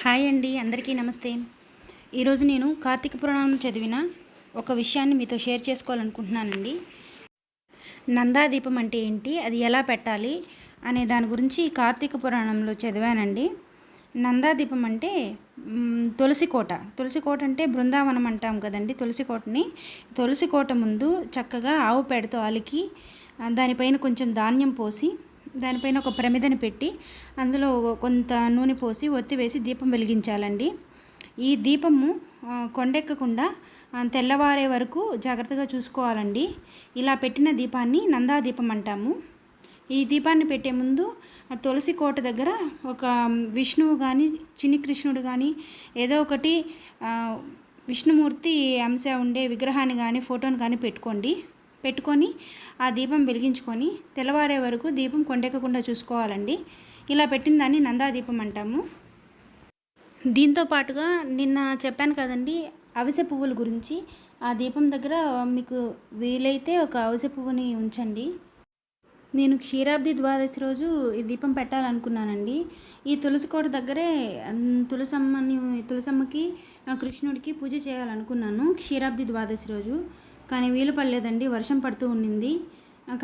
Hi అండి, అందరికీ నమస్తే. ఈరోజు నేను కార్తీక పురాణం చదివిన ఒక విషయాన్ని మీతో షేర్ చేసుకోవాలనుకుంటున్నానండి. నందాదీపం అంటే ఏంటి, అది ఎలా పెట్టాలి అనే దాని గురించి కార్తీక పురాణంలో చదివానండి. నందాదీపం అంటే తులసి కోట అంటే బృందావనం అంటాం కదండి. తులసి కోట ముందు చక్కగా ఆవు పేడతో అలికి దానిపైన కొంచెం ధాన్యం పోసి దానిపైన ఒక ప్రమిదని పెట్టి అందులో కొంత నూనె పోసి ఒత్తి వేసి దీపం వెలిగించాలండి. ఈ దీపము కొండెక్కకుండా తెల్లవారే వరకు జాగ్రత్తగా చూసుకోవాలండి. ఇలా పెట్టిన దీపాన్ని నందాదీపం అంటాము. ఈ దీపాన్ని పెట్టే ముందు తులసి కోట దగ్గర ఒక విష్ణువు కానీ చిన్ని కృష్ణుడు కానీ ఏదో ఒకటి విష్ణుమూర్తి అంశ ఉండే విగ్రహాన్ని కానీ ఫోటోని కానీ పెట్టుకొని ఆ దీపం వెలిగించుకొని తెల్లవారే వరకు దీపం కొండెక్కకుండా చూసుకోవాలండి. ఇలా పెట్టిన దాన్ని నందాదీపం అంటాము. దీంతో పాటుగా నిన్న చెప్పాను కదండి అవిసె పువ్వుల గురించి. ఆ దీపం దగ్గర మీకు వీలైతే ఒక అవిసె పువ్వుని ఉంచండి. నేను క్షీరాబ్ది ద్వాదశి రోజు ఈ దీపం పెట్టాలనుకున్నానండి. ఈ తులసికోట దగ్గరే తులసమ్మకి కృష్ణుడికి పూజ చేయాలనుకున్నాను క్షీరాబ్ది ద్వాదశి రోజు. కానీ వీలు పడలేదండి, వర్షం పడుతూ ఉండింది.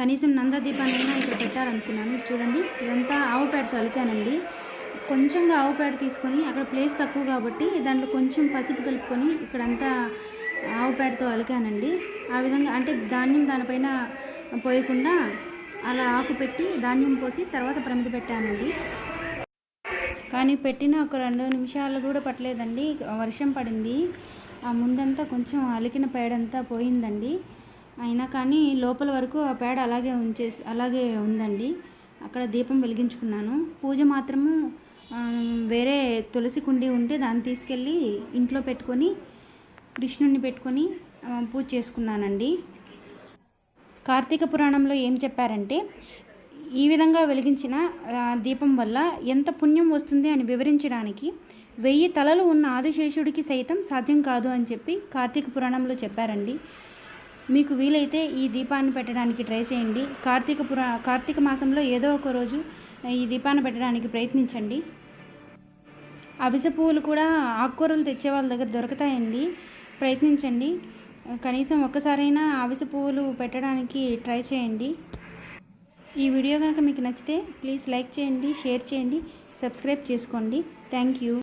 కనీసం నందాదీపాన్నైనా ఇక్కడ పెట్టాలనుకున్నాను. చూడండి, ఇదంతా ఆవు పేడతో అలికానండి. కొంచెంగా ఆవు పేడ తీసుకొని, అక్కడ ప్లేస్ తక్కువ కాబట్టి దాంట్లో కొంచెం పసుపు కలుపుకొని ఇక్కడంతా ఆవు పేడతో అలికానండి. ఆ విధంగా అంటే ధాన్యం దానిపైన పోయకుండా అలా ఆకు పెట్టి ధాన్యం పోసి తర్వాత ప్రమిద పెట్టానండి. కానీ పెట్టిన ఒక 2 నిమిషాలు కూడా పట్టలేదండి, వర్షం పడింది. ఆ ముందంతా కొంచెం అలికిన పేడంతా పోయిందండి. అయినా కానీ లోపల వరకు ఆ పేడ అలాగే ఉందండి. అక్కడ దీపం వెలిగించుకున్నాను. పూజ మాత్రము వేరే తులసి కుండి ఉంటే దాన్ని తీసుకెళ్ళి ఇంట్లో పెట్టుకొని కృష్ణుడిని పెట్టుకొని పూజ చేసుకున్నానండి. కార్తీక పురాణంలో ఏం చెప్పారంటే ఈ విధంగా వెలిగించిన దీపం వల్ల ఎంత పుణ్యం వస్తుంది అని వివరించడానికి 1000 తలలు ఉన్న ఆదిశేషుడికి సైతం సాధ్యం కాదు అని చెప్పి కార్తీక పురాణంలో చెప్పారండి. మీకు వీలైతే ఈ దీపాన్ని పెట్టడానికి ట్రై చేయండి. కార్తీక మాసంలో ఏదో ఒక రోజు ఈ దీపాన్ని పెట్టడానికి ప్రయత్నించండి. అవిసె పువ్వులు కూడా ఆకుకూరలు తెచ్చే వాళ్ళ దగ్గర దొరుకుతాయండి, ప్రయత్నించండి. కనీసం ఒక్కసారైనా అవిసె పువ్వులు పెట్టడానికి ట్రై చేయండి. ఈ వీడియో కనుక మీకు నచ్చితే ప్లీజ్ లైక్ చేయండి, షేర్ చేయండి, సబ్స్క్రైబ్ చేసుకోండి. Thank you.